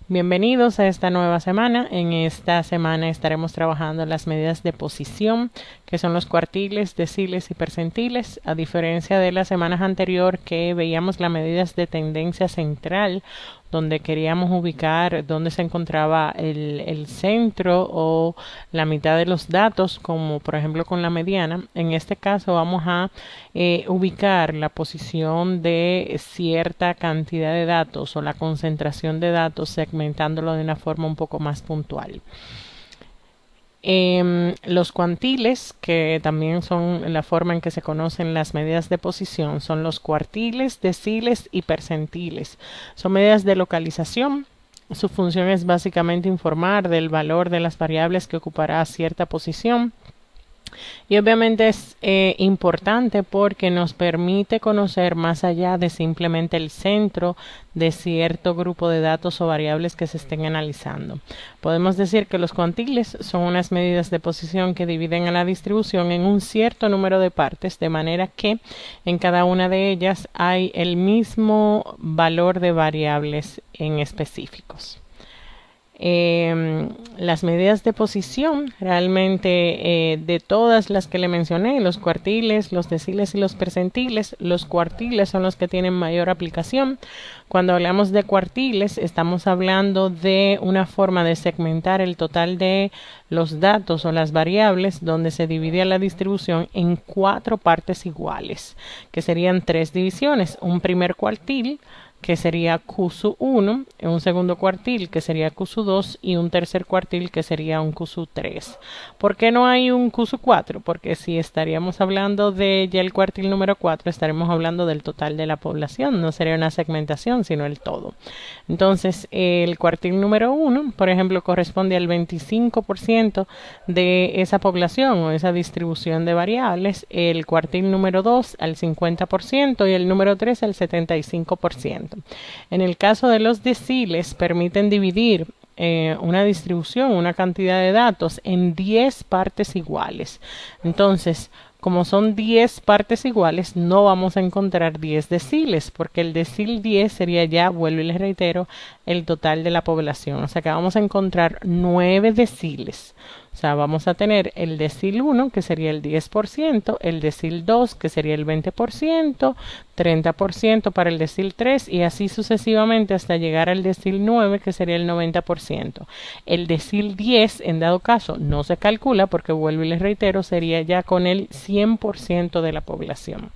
Bienvenidos a esta nueva semana. En esta semana estaremos trabajando las medidas de posición, que son los cuartiles, deciles y percentiles. A diferencia de las semanas anteriores que veíamos las medidas de tendencia central, donde queríamos ubicar dónde se encontraba el centro o la mitad de los datos, como por ejemplo con la mediana. En este caso vamos a ubicar la posición de cierta cantidad de datos o la concentración de datos, segmentándolo de una forma un poco más puntual. Los cuantiles, que también son la forma en que se conocen las medidas de posición, son los cuartiles, deciles y percentiles. Son medidas de localización. Su función es básicamente informar del valor de las variables que ocupará cierta posición. Y obviamente es importante porque nos permite conocer más allá de simplemente el centro de cierto grupo de datos o variables que se estén analizando. Podemos decir que los cuantiles son unas medidas de posición que dividen a la distribución en un cierto número de partes, de manera que en cada una de ellas hay el mismo valor de variables en específicos. Las medidas de posición realmente de todas las que le mencioné, los cuartiles, los deciles y los percentiles, los cuartiles son los que tienen mayor aplicación. Cuando hablamos de cuartiles estamos hablando de una forma de segmentar el total de los datos o las variables donde se divide la distribución en 4 partes iguales, que serían 3 divisiones: un primer cuartil, que sería Q1, un segundo cuartil, que sería Q2, y un tercer cuartil, que sería un Q3. ¿Por qué no hay un Q4? Porque si estaríamos hablando de ya el cuartil número 4, estaremos hablando del total de la población, no sería una segmentación, sino el todo. Entonces, el cuartil número 1, por ejemplo, corresponde al 25% de esa población o esa distribución de variables, el cuartil número 2 al 50% y el número 3 al 75%. En el caso de los deciles, permiten dividir una distribución, una cantidad de datos en 10 partes iguales. Entonces, como son 10 partes iguales, no vamos a encontrar 10 deciles, porque el decil 10 sería ya, vuelvo y les reitero, el total de la población. O sea que vamos a encontrar 9 deciles. O sea, vamos a tener el decil 1, que sería el 10%, el decil 2, que sería el 20%, 30% para el decil 3 y así sucesivamente hasta llegar al decil 9, que sería el 90%. El decil 10, en dado caso, no se calcula porque, vuelvo y les reitero, sería ya con el 100% de la población.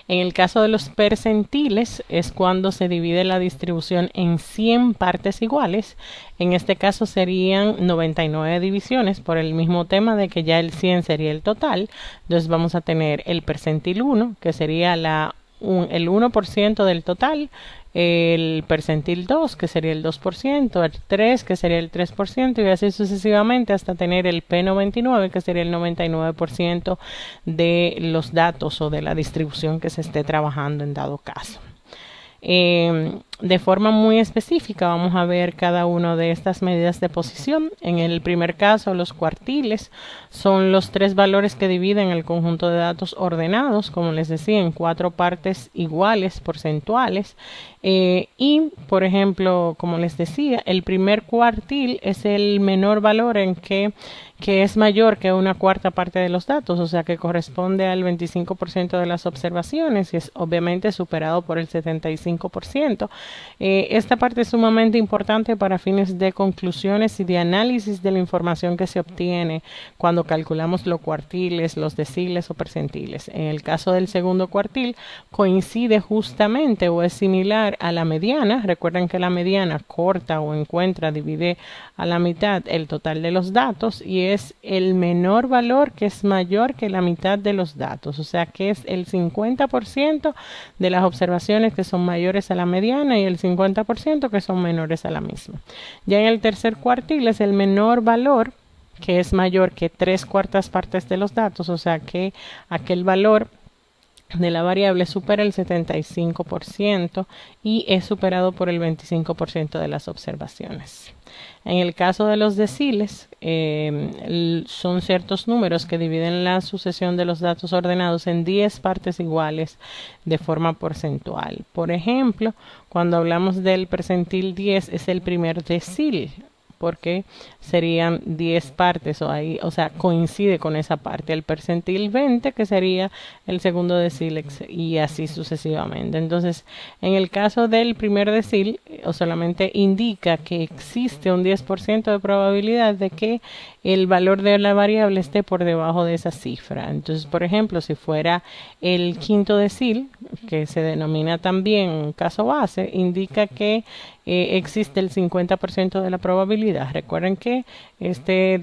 En el caso de los percentiles es cuando se divide la distribución en 100 partes iguales. En este caso serían 99 divisiones por el mismo tema de que ya el 100 sería el total. Entonces vamos a tener el percentil 1, que sería el 1% del total, el percentil 2, que sería el 2%, el 3, que sería el 3%, y así sucesivamente hasta tener el P99, que sería el 99% de los datos o de la distribución que se esté trabajando en dado caso. De forma muy específica vamos a ver cada una de estas medidas de posición. En el primer caso, los cuartiles son los 3 valores que dividen el conjunto de datos ordenados, como les decía, en 4 partes iguales porcentuales. Y, por ejemplo, como les decía, el primer cuartil es el menor valor en que es mayor que una cuarta parte de los datos, o sea que corresponde al 25% de las observaciones y es obviamente superado por el 75%. Esta parte es sumamente importante para fines de conclusiones y de análisis de la información que se obtiene cuando calculamos los cuartiles, los deciles o percentiles. En el caso del segundo cuartil coincide justamente o es similar a la mediana. Recuerden que la mediana corta o encuentra, divide a la mitad el total de los datos y es el menor valor que es mayor que la mitad de los datos, o sea que es el 50% de las observaciones que son mayores a la mediana y el 50% que son menores a la misma. Ya en el tercer cuartil es el menor valor que es mayor que 3/4 partes de los datos, o sea que aquel valor de la variable supera el 75% y es superado por el 25% de las observaciones. En el caso de los deciles, son ciertos números que dividen la sucesión de los datos ordenados en 10 partes iguales de forma porcentual. Por ejemplo, cuando hablamos del percentil 10 es el primer decil, porque serían 10 partes o sea, coincide con esa parte. El percentil 20, que sería el segundo decil, y así sucesivamente. Entonces, en el caso del primer decil, solamente indica que existe un 10% de probabilidad de que el valor de la variable esté por debajo de esa cifra. Entonces, por ejemplo, si fuera el quinto decil, que se denomina también caso base, indica que existe el 50% de la probabilidad. Recuerden que este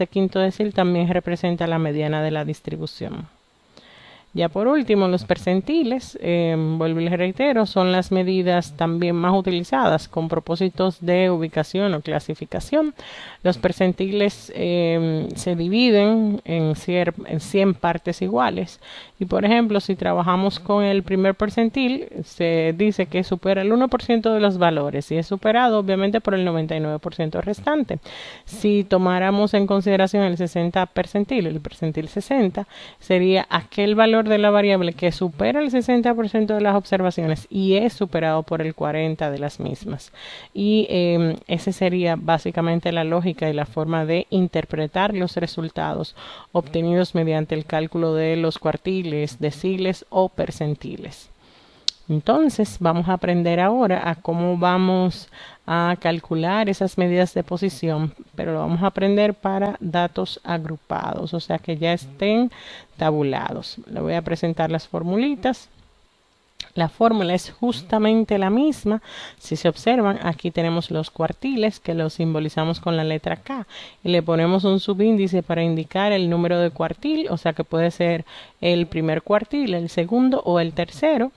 quinto decil también representa la mediana de la distribución. Ya por último, los percentiles, vuelvo y les reitero, son las medidas también más utilizadas con propósitos de ubicación o clasificación. Los percentiles se dividen en 100 partes iguales. Y por ejemplo, si trabajamos con el primer percentil, se dice que supera el 1% de los valores y es superado obviamente por el 99% restante. Si tomáramos en consideración el 60 percentil, el percentil 60, sería aquel valor de la variable que supera el 60% de las observaciones y es superado por el 40% de las mismas. Y esa sería básicamente la lógica y la forma de interpretar los resultados obtenidos mediante el cálculo de los cuartiles, deciles o percentiles. Entonces vamos a aprender ahora a cómo vamos a calcular esas medidas de posición, pero lo vamos a aprender para datos agrupados, o sea que ya estén tabulados. Le voy a presentar las formulitas. La fórmula es justamente la misma. Si se observan, aquí tenemos los cuartiles que los simbolizamos con la letra K y le ponemos un subíndice para indicar el número de cuartil, o sea que puede ser el primer cuartil, el segundo o el tercero.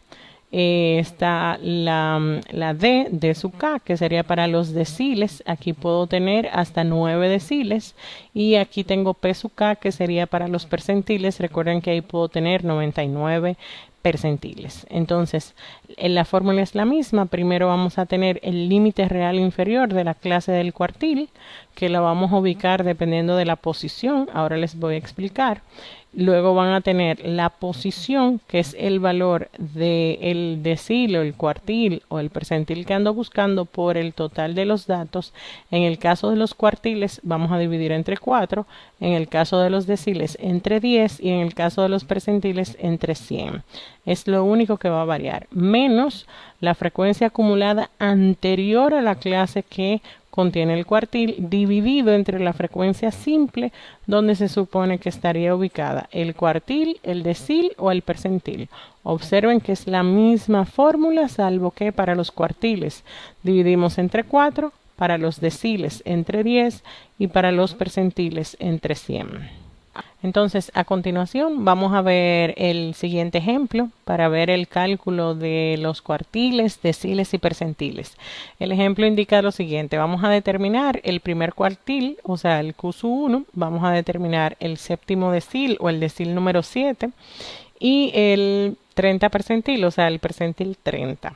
Está la D de su K, que sería para los deciles. Aquí puedo tener hasta 9 deciles. Y aquí tengo P sub K, que sería para los percentiles. Recuerden que ahí puedo tener 99 percentiles. Entonces, la fórmula es la misma. Primero vamos a tener el límite real inferior de la clase del cuartil, que la vamos a ubicar dependiendo de la posición. Ahora les voy a explicar. Luego van a tener la posición, que es el valor del decil o el cuartil o el percentil que ando buscando por el total de los datos. En el caso de los cuartiles vamos a dividir entre 4, en el caso de los deciles entre 10 y en el caso de los percentiles entre 100. Es lo único que va a variar, menos la frecuencia acumulada anterior a la clase que contiene el cuartil, dividido entre la frecuencia simple donde se supone que estaría ubicada el cuartil, el decil o el percentil. Observen que es la misma fórmula, salvo que para los cuartiles dividimos entre 4, para los deciles entre 10 y para los percentiles entre 100. Entonces, a continuación vamos a ver el siguiente ejemplo para ver el cálculo de los cuartiles, deciles y percentiles. El ejemplo indica lo siguiente. Vamos a determinar el primer cuartil, o sea, el Q1. Vamos a determinar el séptimo decil o el decil número 7 y el 30 percentil, o sea, el percentil 30.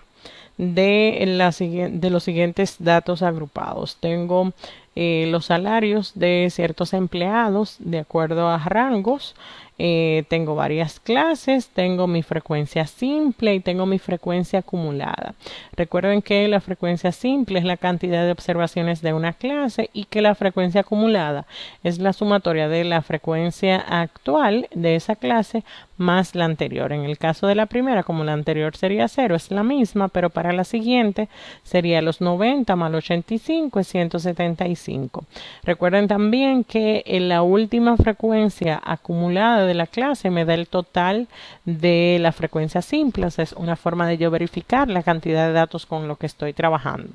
De los siguientes datos agrupados. Tengo los salarios de ciertos empleados de acuerdo a rangos. Tengo varias clases, tengo mi frecuencia simple y tengo mi frecuencia acumulada. Recuerden que la frecuencia simple es la cantidad de observaciones de una clase y que la frecuencia acumulada es la sumatoria de la frecuencia actual de esa clase más la anterior. En el caso de la primera, como la anterior sería 0, es la misma, pero para la siguiente sería los 90 más 85 es 175. Recuerden también que en la última frecuencia acumulada de la clase me da el total de la frecuencia simple. O sea, es una forma de yo verificar la cantidad de datos con lo que estoy trabajando.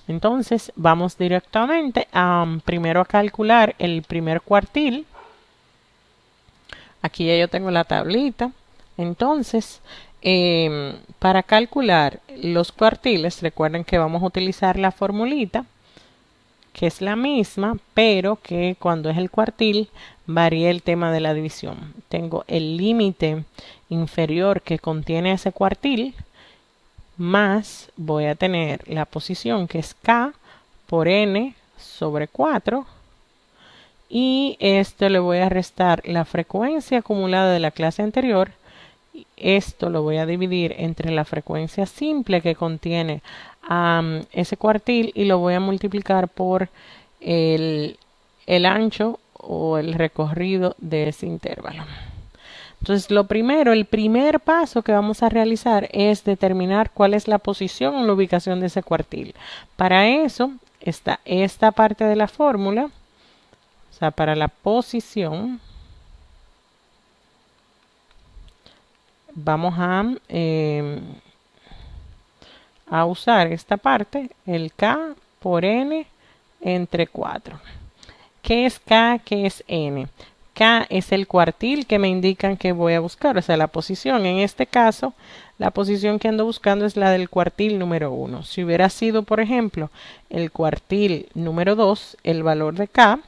Entonces, vamos directamente primero a calcular el primer cuartil. Aquí ya yo tengo la tablita. Entonces, para calcular los cuartiles, recuerden que vamos a utilizar la formulita que es la misma, pero que cuando es el cuartil varía el tema de la división. Tengo el límite inferior que contiene ese cuartil, más voy a tener la posición que es k por n sobre 4, y esto le voy a restar la frecuencia acumulada de la clase anterior. Esto lo voy a dividir entre la frecuencia simple que contiene ese cuartil y lo voy a multiplicar por el ancho o el recorrido de ese intervalo. Entonces, el primer paso que vamos a realizar es determinar cuál es la posición o la ubicación de ese cuartil. Para eso está esta parte de la fórmula, o sea, para la posición. Vamos a usar esta parte, el k por n entre 4. ¿Qué es k? ¿Qué es n? K es el cuartil que me indican que voy a buscar, o sea, la posición. En este caso, la posición que ando buscando es la del cuartil número 1. Si hubiera sido, por ejemplo, el cuartil número 2, el valor de k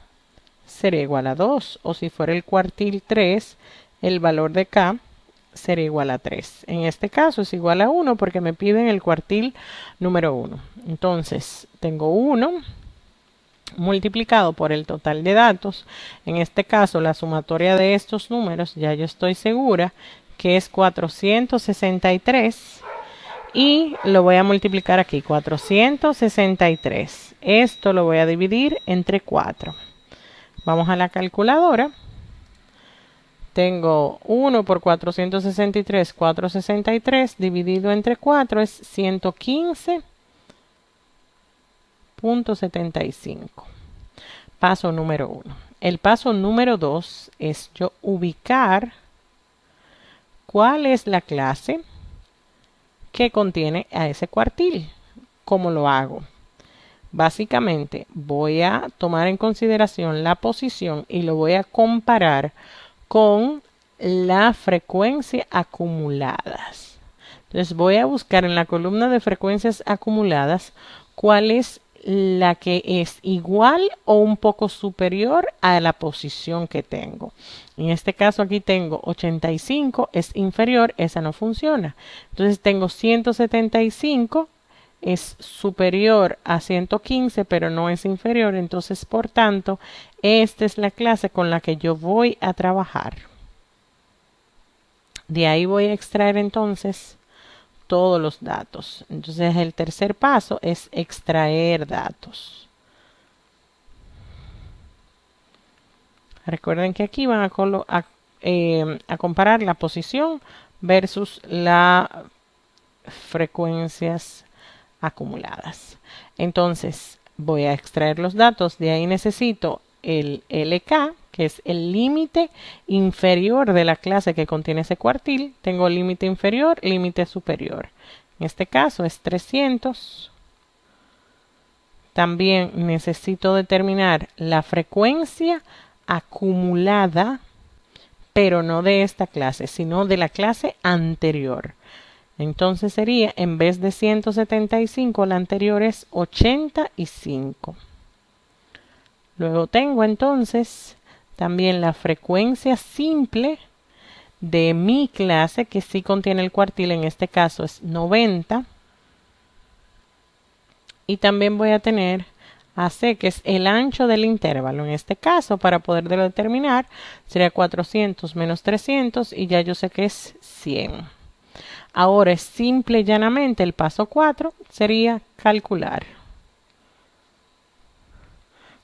sería igual a 2. O si fuera el cuartil 3, el valor de k sería igual a 3. En este caso es igual a 1 porque me piden el cuartil número 1. Entonces, tengo 1 multiplicado por el total de datos. En este caso, la sumatoria de estos números, ya yo estoy segura que es 463. Y lo voy a multiplicar aquí, 463. Esto lo voy a dividir entre 4. Vamos a la calculadora. Tengo 1 por 463, 463 dividido entre 4 es 115.75. Paso número 1. El paso número 2 es yo ubicar cuál es la clase que contiene a ese cuartil. ¿Cómo lo hago? Básicamente voy a tomar en consideración la posición y lo voy a comparar con la frecuencia acumuladas. Entonces voy a buscar en la columna de frecuencias acumuladas cuál es la que es igual o un poco superior a la posición que tengo. En este caso aquí tengo 85, es inferior, esa no funciona. Entonces tengo 175, es superior a 115, pero no es inferior. Entonces, por tanto, esta es la clase con la que yo voy a trabajar. De ahí voy a extraer entonces todos los datos. Entonces, el tercer paso es extraer datos. Recuerden que aquí van a comparar la posición versus las frecuencias acumuladas. Entonces voy a extraer los datos. De ahí necesito el LK, que es el límite inferior de la clase que contiene ese cuartil. Tengo límite inferior, límite superior. En este caso es 300. También necesito determinar la frecuencia acumulada, pero no de esta clase, sino de la clase anterior. Entonces sería, en vez de 175, la anterior es 85. Luego tengo entonces también la frecuencia simple de mi clase, que sí contiene el cuartil, en este caso es 90. Y también voy a tener AC, que es el ancho del intervalo. En este caso, para poderlo determinar, sería 400 menos 300 y ya yo sé que es 100. Ahora es simple y llanamente el paso 4 sería calcular.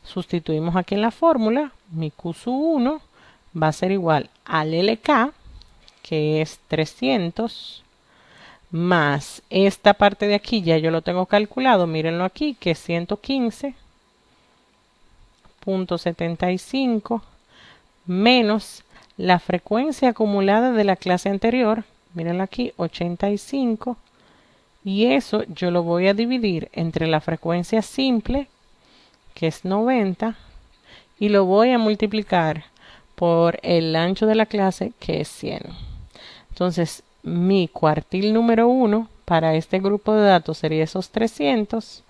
Sustituimos aquí en la fórmula, mi Q sub 1 va a ser igual al LK, que es 300, más esta parte de aquí, ya yo lo tengo calculado, mírenlo aquí, que es 115.75, menos la frecuencia acumulada de la clase anterior, mírenlo aquí, 85, y eso yo lo voy a dividir entre la frecuencia simple, que es 90, y lo voy a multiplicar por el ancho de la clase, que es 100. Entonces, mi cuartil número 1 para este grupo de datos sería esos 300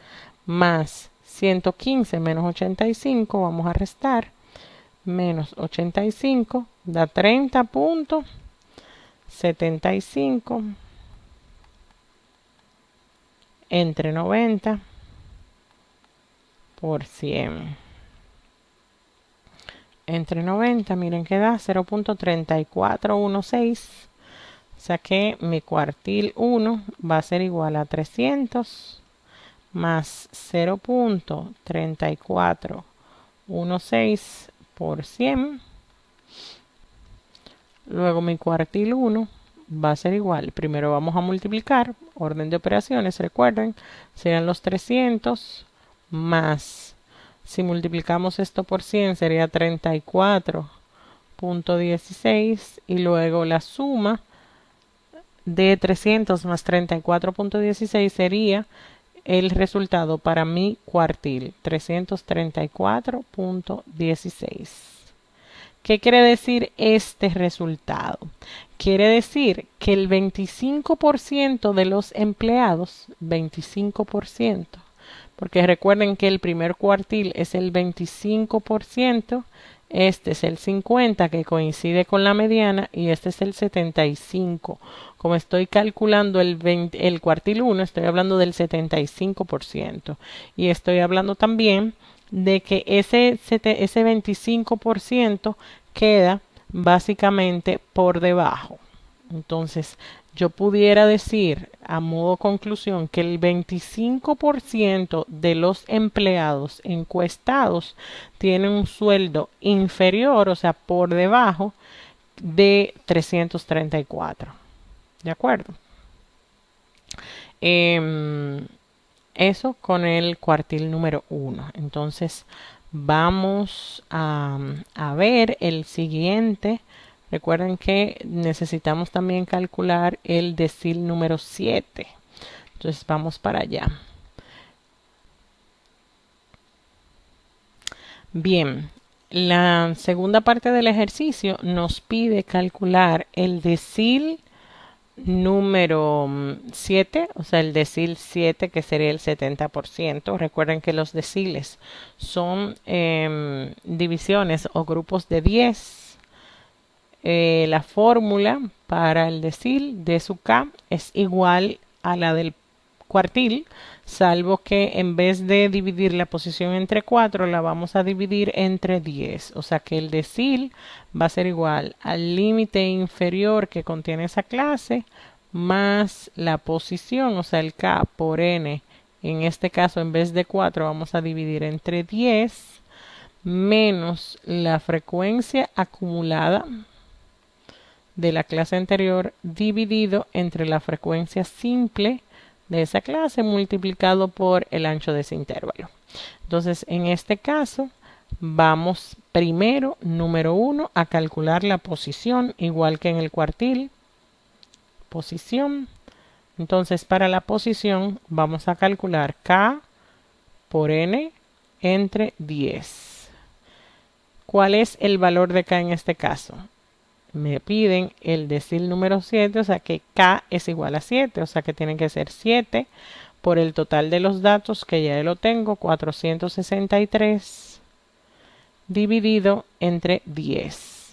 más 115 menos 85, vamos a restar, menos 85 da 30.75 entre 90 por 100. Entre 90, miren que da 0.3416. O sea que mi cuartil 1 va a ser igual a 300 más 0.3416 por 100. Luego mi cuartil 1 va a ser igual. Primero vamos a multiplicar. Orden de operaciones, recuerden, serían los 300 más, si multiplicamos esto por 100, sería 34.16. Y luego la suma de 300 más 34.16 sería el resultado para mi cuartil, 334.16. ¿Qué quiere decir este resultado? Quiere decir que el 25% de los empleados, 25%, porque recuerden que el primer cuartil es el 25%, este es el 50% que coincide con la mediana y este es el 75%. Como estoy calculando el cuartil 1, estoy hablando del 75%. Y estoy hablando también de que ese 25% queda básicamente por debajo. Entonces, yo pudiera decir a modo conclusión que el 25% de los empleados encuestados tienen un sueldo inferior, o sea, por debajo de 334. ¿De acuerdo? Eso con el cuartil número 1. Entonces vamos a ver el siguiente. Recuerden que necesitamos también calcular el decil número 7. Entonces vamos para allá. Bien, la segunda parte del ejercicio nos pide calcular el decil número 7, o sea, el decil 7, que sería el 70%. Recuerden que los deciles son divisiones o grupos de 10. La fórmula para el decil de su K es igual a la del cuartil, salvo que en vez de dividir la posición entre 4, la vamos a dividir entre 10. O sea que el decil va a ser igual al límite inferior que contiene esa clase más la posición, o sea el K por N. En este caso, en vez de 4, vamos a dividir entre 10 menos la frecuencia acumulada de la clase anterior dividido entre la frecuencia simple de esa clase multiplicado por el ancho de ese intervalo. Entonces, en este caso, vamos primero, número 1, a calcular la posición, igual que en el cuartil. Posición. Entonces, para la posición, vamos a calcular K por N entre 10. ¿Cuál es el valor de K en este caso? Me piden el decil número 7, o sea que K es igual a 7, o sea que tiene que ser 7 por el total de los datos, que ya lo tengo, 463 dividido entre 10.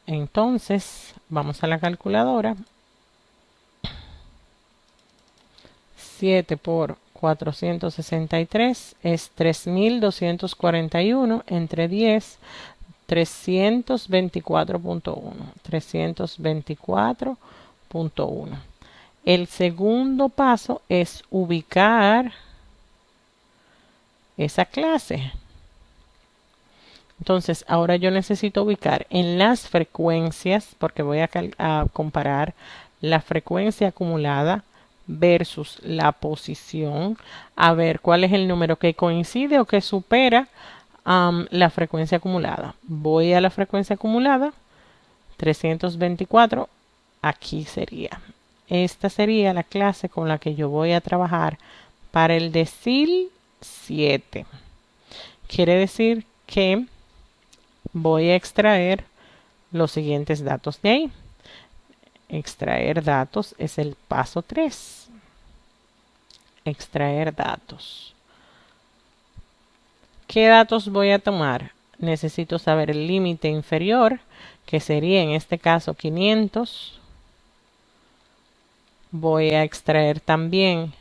Entonces, vamos a la calculadora. 7 por 463 es 3241 entre 10, 324.1. 324.1. El segundo paso es ubicar esa clase. Entonces, ahora yo necesito ubicar en las frecuencias, porque voy a comparar la frecuencia acumulada versus la posición, a ver cuál es el número que coincide o que supera la frecuencia acumulada. Voy a la frecuencia acumulada, 324, aquí sería. Esta sería la clase con la que yo voy a trabajar para el decil 7. Quiere decir que voy a extraer los siguientes datos de ahí. Extraer datos es el paso 3. extraer datos. ¿Qué datos voy a tomar? Necesito saber el límite inferior, que sería en este caso 500. Voy a extraer también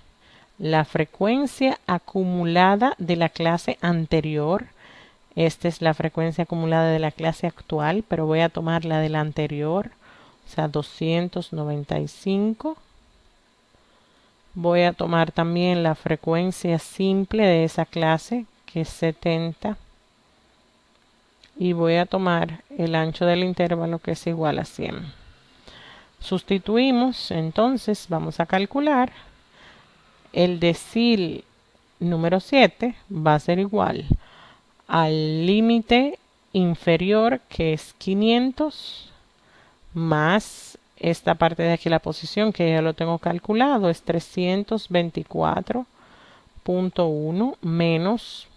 la frecuencia acumulada de la clase anterior. Esta es la frecuencia acumulada de la clase actual, pero voy a tomar la de la anterior, o sea, 295. Voy a tomar también la frecuencia simple de esa clase, que es 70. Y voy a tomar el ancho del intervalo, que es igual a 100. Sustituimos, entonces vamos a calcular. El decil número 7 va a ser igual al límite inferior, que es 500, más esta parte de aquí, la posición, que ya lo tengo calculado, es 324.1 menos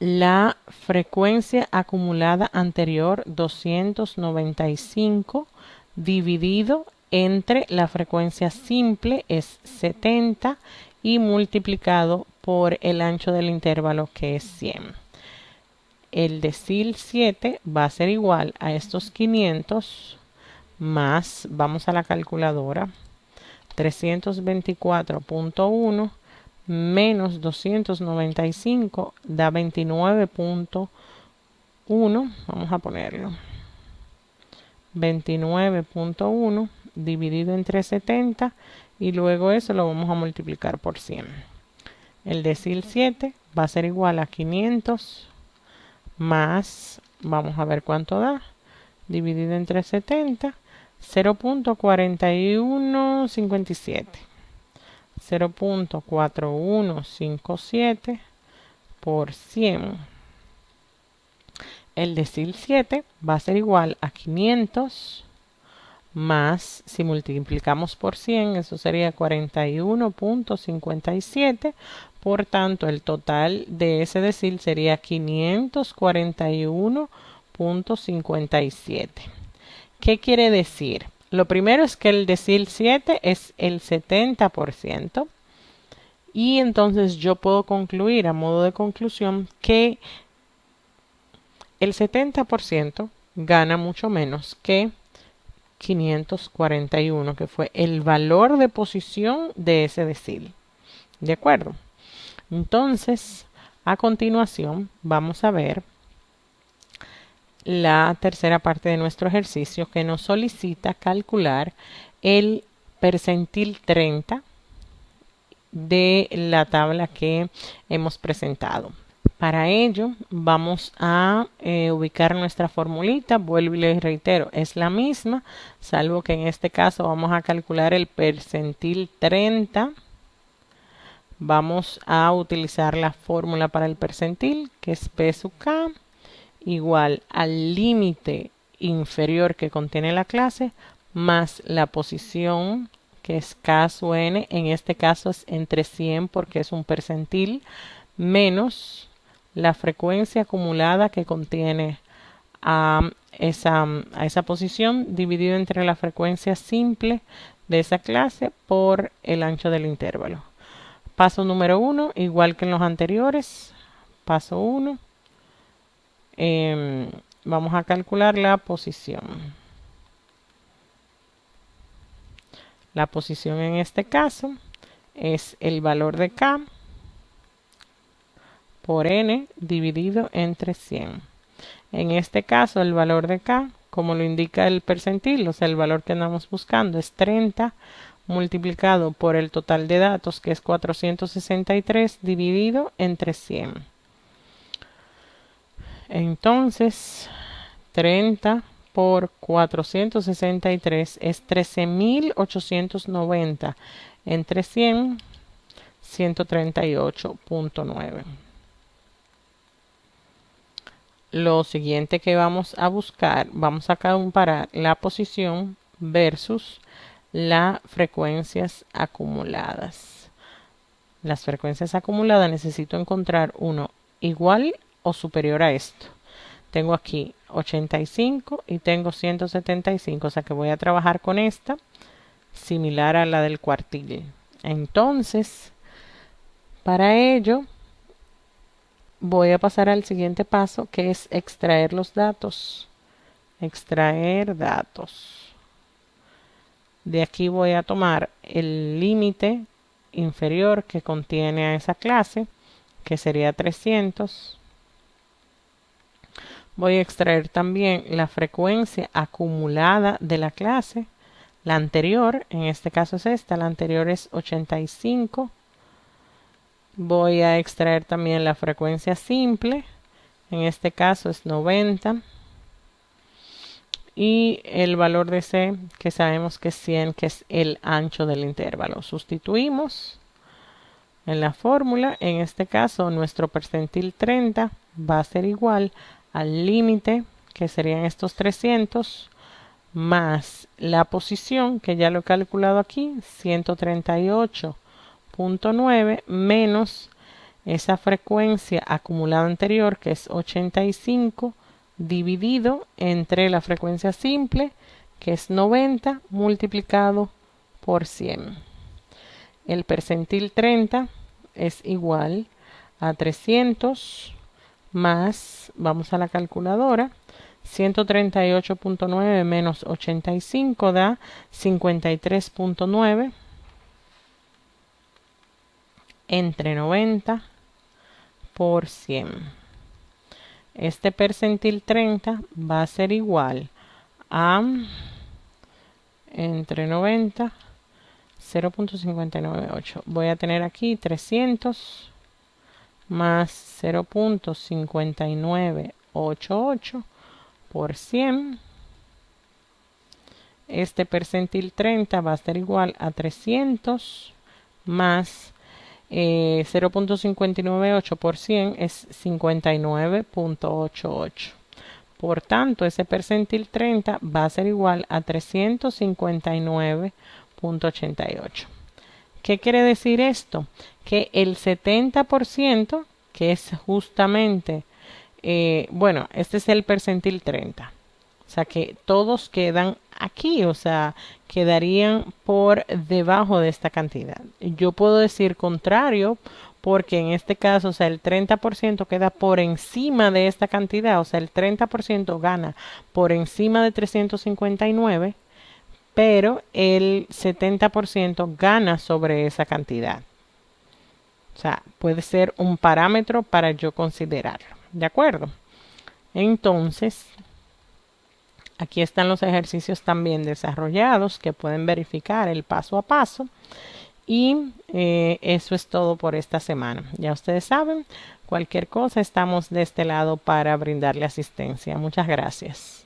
la frecuencia acumulada anterior, 295, dividido entre la frecuencia simple, es 70, y multiplicado por el ancho del intervalo, que es 100. El decil 7 va a ser igual a estos 500 más, vamos a la calculadora, 324.1 menos 295 da 29.1. Vamos a ponerlo. 29.1 dividido entre 70, y luego eso lo vamos a multiplicar por 100. El decil 7 va a ser igual a 500 más, vamos a ver cuánto da, dividido entre 70, 0.4157. 0.4157 por 100. El decil 7 va a ser igual a 500 más, si multiplicamos por 100, eso sería 41.57. Por tanto, el total de ese decil sería 541.57. ¿Qué quiere decir? Lo primero es que el decil 7 es el 70%. Y entonces yo puedo concluir, a modo de conclusión, que el 70% gana mucho menos que 541, que fue el valor de posición de ese decil. ¿De acuerdo? Entonces, a continuación, vamos a ver la tercera parte de nuestro ejercicio, que nos solicita calcular el percentil 30 de la tabla que hemos presentado. Para ello vamos a ubicar nuestra formulita. Vuelvo y les reitero, es la misma, salvo que en este caso vamos a calcular el percentil 30. Vamos a utilizar la fórmula para el percentil, que es P sub K igual al límite inferior que contiene la clase más la posición, que es K sub n, en este caso es entre 100 porque es un percentil, menos la frecuencia acumulada que contiene a esa posición, dividido entre la frecuencia simple de esa clase por el ancho del intervalo. Paso número 1, igual que en los anteriores. Paso 1. Vamos a calcular la posición. La posición en este caso es el valor de K por N dividido entre 100. En este caso el valor de K, como lo indica el percentil, o sea el valor que andamos buscando, es 30 multiplicado por el total de datos, que es 463, dividido entre 100. Entonces, 30 por 463 es 13.890 entre 100, 138.9. Lo siguiente que vamos a buscar, vamos a comparar la posición versus las frecuencias acumuladas. Las frecuencias acumuladas necesito encontrar uno igual o superior a esto. Tengo aquí 85 y tengo 175, o sea que voy a trabajar con esta, similar a la del cuartil. Entonces, para ello, voy a pasar al siguiente paso, que es extraer los datos. Extraer datos. De aquí voy a tomar el límite inferior que contiene a esa clase, que sería 300. Voy a extraer también la frecuencia acumulada de la clase. La anterior, en este caso es esta, la anterior es 85. Voy a extraer también la frecuencia simple, en este caso es 90. Y el valor de C, que sabemos que es 100, que es el ancho del intervalo. Sustituimos en la fórmula. En este caso, nuestro percentil 30 va a ser igual al límite, que serían estos 300, más la posición, que ya lo he calculado aquí, 138.9, menos esa frecuencia acumulada anterior, que es 85, dividido entre la frecuencia simple, que es 90, multiplicado por 100. El percentil 30 es igual a 300 más, vamos a la calculadora, 138.9 menos 85 da 53.9 entre 90 por 100. Este percentil 30 va a ser igual a entre 90, 0.598. Voy a tener aquí 300 más 0.5988 por 100. Este percentil 30 va a ser igual a 300 más 0.598 por 100 es 59.88. Por tanto, ese percentil 30 va a ser igual a 359.88. ¿Qué quiere decir esto? Que el 70%, que es justamente, este es el percentil 30. O sea que todos quedan aquí, o sea, quedarían por debajo de esta cantidad. Yo puedo decir contrario, porque en este caso, o sea, el 30% queda por encima de esta cantidad, o sea, el 30% gana por encima de 359, pero el 70% gana sobre esa cantidad. O sea, puede ser un parámetro para yo considerarlo. ¿De acuerdo? Entonces, aquí están los ejercicios también desarrollados que pueden verificar el paso a paso. Y eso es todo por esta semana. Ya ustedes saben, cualquier cosa estamos de este lado para brindarle asistencia. Muchas gracias.